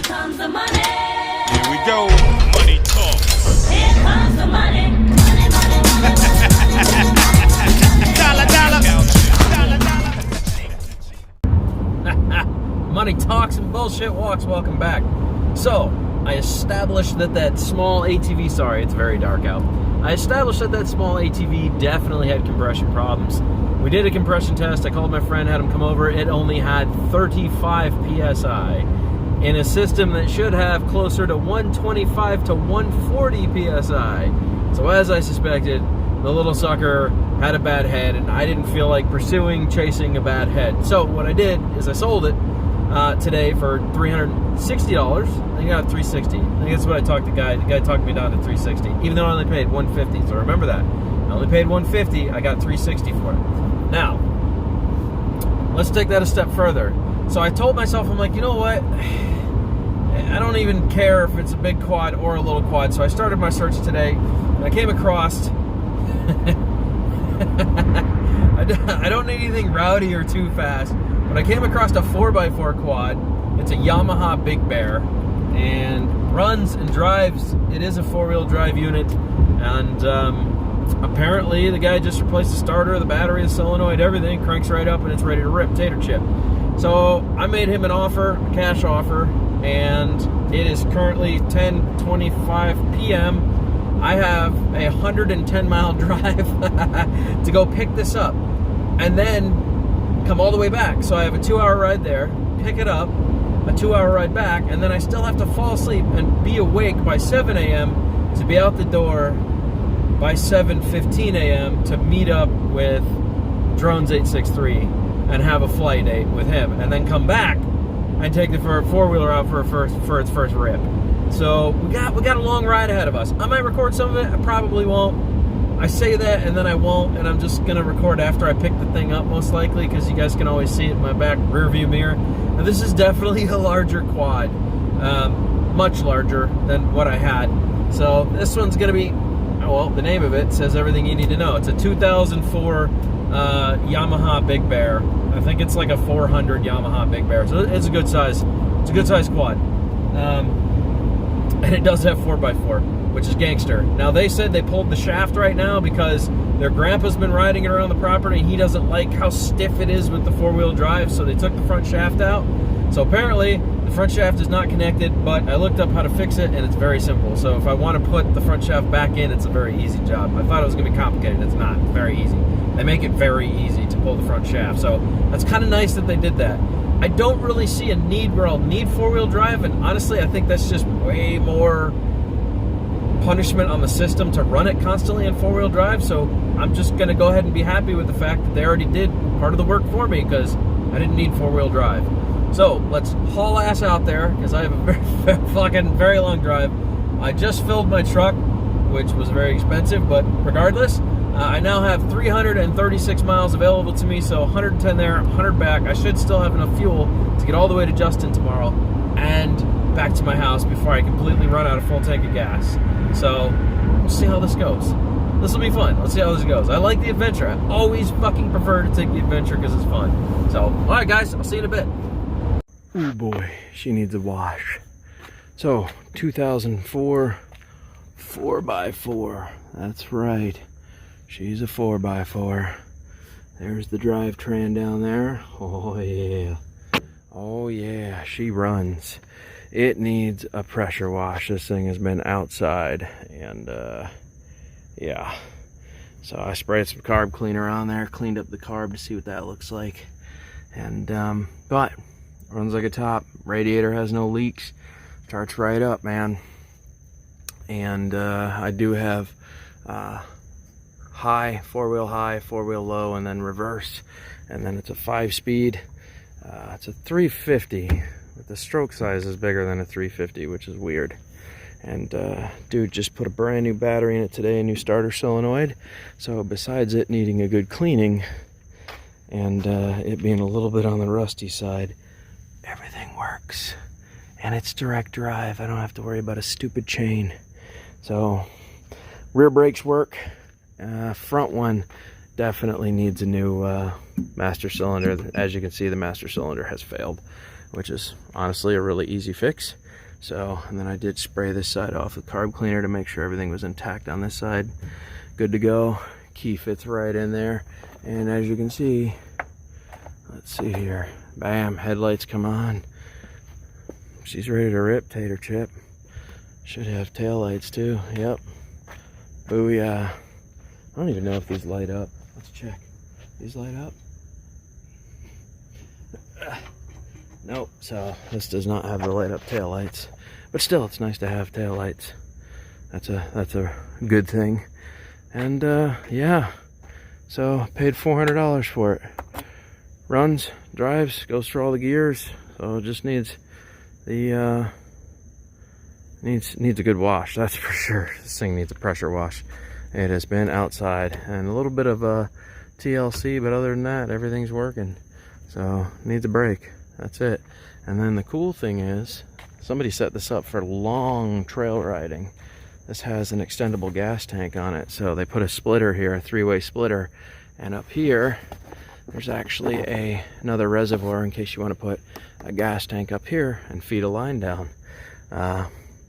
comes the money. Here we go. Money talks. Here comes the money. Money, money, money, money. Dollar, dollar. Dollar, dollar. Money talks and bullshit walks. Welcome back. So, I established that small ATV, sorry, it's very dark out. I established that small ATV definitely had compression problems. We did a compression test. I called my friend, had him come over. It only had 35 PSI in a system that should have closer to 125 to 140 PSI. So as I suspected, the little sucker had a bad head, and I didn't feel like chasing a bad head. So what I did is I sold it today for $360. I think I got $360. I think that's what I talked to the guy. The guy talked me down to $360, even though I only paid $150. So remember that. I only paid $150. I got $360 for it. Now, let's take that a step further. So I told myself, I'm like, you know what? I don't even care if it's a big quad or a little quad. So I started my search today, and I came across. I don't need anything rowdy or too fast, but I came across a 4x4 quad. It's a Yamaha Big Bear, and runs and drives. It is a 4-wheel drive unit, and apparently the guy just replaced the starter, the battery, the solenoid, everything, cranks right up, and it's ready to rip tater chip. So I made him an offer, a cash offer, and it is currently 10:25 p.m. I have a 110-mile drive to go pick this up and then come all the way back. So I have a 2-hour ride there, pick it up, a 2-hour ride back, and then I still have to fall asleep and be awake by 7 a.m. to be out the door by 7:15 a.m. to meet up with Drones 863 and have a flight date with him, and then come back and take the four-wheeler out for its first rip. So we got a long ride ahead of us. I might record some of it. I probably won't. I say that and then I won't, and I'm just gonna record after I pick the thing up, most likely, because you guys can always see it in my back rear view mirror. Now, this is definitely a larger quad, much larger than what I had. So this one's gonna be, well, the name of it says everything you need to know. It's a 2004 Yamaha Big Bear. I think it's like a 400 Yamaha Big Bear. So it's a good size. It's a good size quad. And it does have 4x4, which is gangster. Now, they said they pulled the shaft right now because their grandpa's been riding it around the property, and he doesn't like how stiff it is with the 4-wheel drive, so they took the front shaft out. So apparently, the front shaft is not connected, but I looked up how to fix it, and it's very simple. So if I want to put the front shaft back in, it's a very easy job. I thought it was going to be complicated. It's not. It's very easy. They make it very easy to pull the front shaft. So that's kind of nice that they did that. I don't really see a need where I'll need 4-wheel drive, and honestly, I think that's just way more punishment on the system to run it constantly in 4-wheel drive. So I'm just going to go ahead and be happy with the fact that they already did part of the work for me, because I didn't need 4-wheel drive. So let's haul ass out there, because I have a very long drive. I just filled my truck, which was very expensive, but regardless, I now have 336 miles available to me, so 110 there, 100 back. I should still have enough fuel to get all the way to Justin tomorrow and back to my house before I completely run out of full tank of gas. So we'll see how this goes. This will be fun. Let's see how this goes. I like the adventure. I always fucking prefer to take the adventure because it's fun. So, all right, guys, I'll see you in a bit. Oh boy, she needs a wash. So, 2004 4x4. That's right. She's a 4x4. There's the drivetrain down there. Oh yeah. Oh yeah, she runs. It needs a pressure wash. This thing has been outside, and yeah. So I sprayed some carb cleaner on there, cleaned up the carb to see what that looks like. And but runs like a top. Radiator has no leaks. Starts right up, man. And I do have high, 4-wheel high, 4-wheel low, and then reverse. And then it's a 5-speed. It's a 350, but the stroke size is bigger than a 350, which is weird. And dude just put a brand new battery in it today, a new starter solenoid. So besides it needing a good cleaning and it being a little bit on the rusty side, everything works. And it's direct drive. I don't have to worry about a stupid chain. So rear brakes work. Front one definitely needs a new master cylinder. As you can see, the master cylinder has failed, which is honestly a really easy fix. So, and then I did spray this side off with carb cleaner to make sure everything was intact on this side. Good to go. Key fits right in there. And as you can see, let's see here. Bam, headlights come on. She's ready to rip, Tater Chip. Should have tail lights too. Yep. Booyah. I don't even know if these light up. Let's check. These light up? Nope. So this does not have the light up tail lights. But still, it's nice to have tail lights. That's a good thing. And yeah. So paid $400 for it. Runs, drives, goes through all the gears. So it just needs the needs a good wash, that's for sure. This thing needs a pressure wash. It has been outside and a little bit of TLC, but other than that, everything's working. So needs a break. That's it. And then the cool thing is, somebody set this up for long trail riding. This has an extendable gas tank on it, so they put a splitter here, a 3-way splitter, and up here there's actually another reservoir in case you want to put a gas tank up here and feed a line down.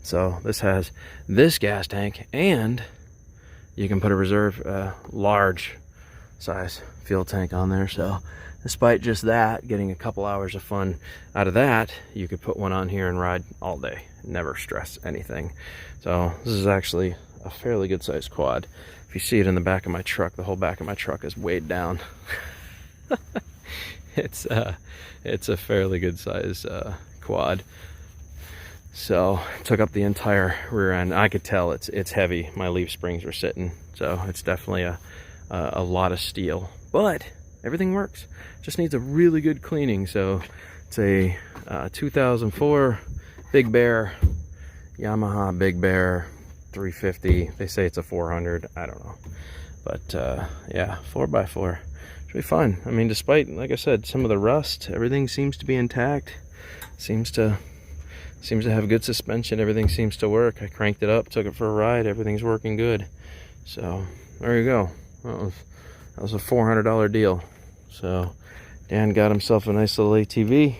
So this has this gas tank, and you can put a reserve large size fuel tank on there. So despite just that, getting a couple hours of fun out of that, you could put one on here and ride all day, never stress anything. So this is actually a fairly good sized quad. If you see it in the back of my truck, the whole back of my truck is weighed down. It's a fairly good size quad. So took up the entire rear end. I could tell it's heavy. My leaf springs were sitting, so it's definitely a lot of steel, but everything works. Just needs a really good cleaning. So it's a 2004 Big Bear, Yamaha Big Bear 350. They say it's a 400. I don't know, but yeah, 4x4. Should be fun. I mean, despite, like I said, some of the rust, everything seems to be intact. Seems to have good suspension. Everything seems to work. I cranked it up, took it for a ride. Everything's working good. So there you go. That was a $400 deal. So Dan got himself a nice little ATV.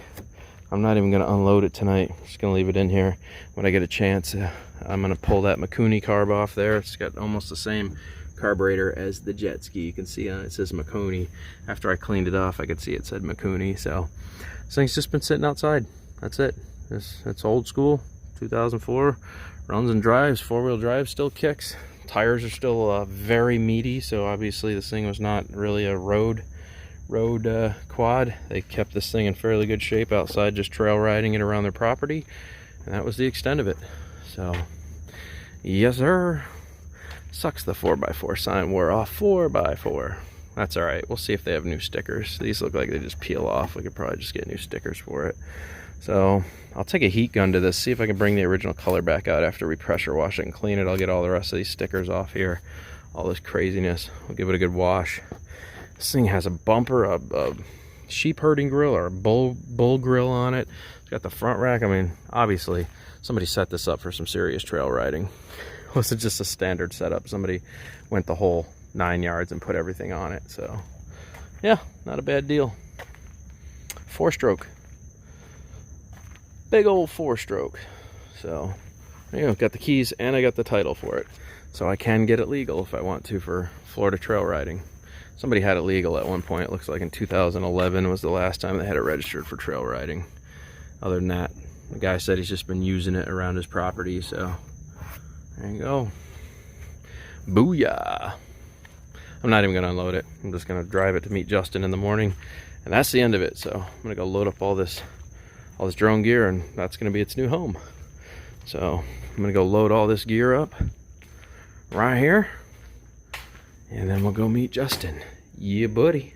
I'm not even going to unload it tonight. I'm just going to leave it in here. When I get a chance, I'm going to pull that Mikuni carb off there. It's got almost the same carburetor as the jet ski. You can see on it says Mikuni. After I cleaned it off, I could see it said Mikuni. So this thing's just been sitting outside. That's it. It's old school, 2004. Runs and drives, 4-wheel drive, still kicks. Tires are still very meaty, so obviously this thing was not really a road quad. They kept this thing in fairly good shape outside, just trail riding it around their property, and that was the extent of it. So yes sir. Sucks the 4x4 sign wore off. 4x4. That's all right. We'll see if they have new stickers. These look like they just peel off. We could probably just get new stickers for it. So I'll take a heat gun to this, see if I can bring the original color back out after we pressure wash it and clean it. I'll get all the rest of these stickers off here, all this craziness. I'll give it a good wash. This thing has a bumper, a sheep herding grill or a bull grill on it. It's got the front rack. I mean, obviously somebody set this up for some serious trail riding. It wasn't just a standard setup. Somebody went the whole 9 yards and put everything on it. So yeah, not a bad deal. 4-stroke. Big old 4-stroke. So there you go. Got the keys and I got the title for it. So I can get it legal if I want to for Florida trail riding. Somebody had it legal at one point. It looks like in 2011 was the last time they had it registered for trail riding. Other than that, the guy said he's just been using it around his property. So there you go. Booyah. I'm not even going to unload it. I'm just going to drive it to meet Justin in the morning. And that's the end of it. So I'm going to go load up all this drone gear, and that's going to be its new home. So I'm going to go load all this gear up right here, and then we'll go meet Justin. Yeah, buddy.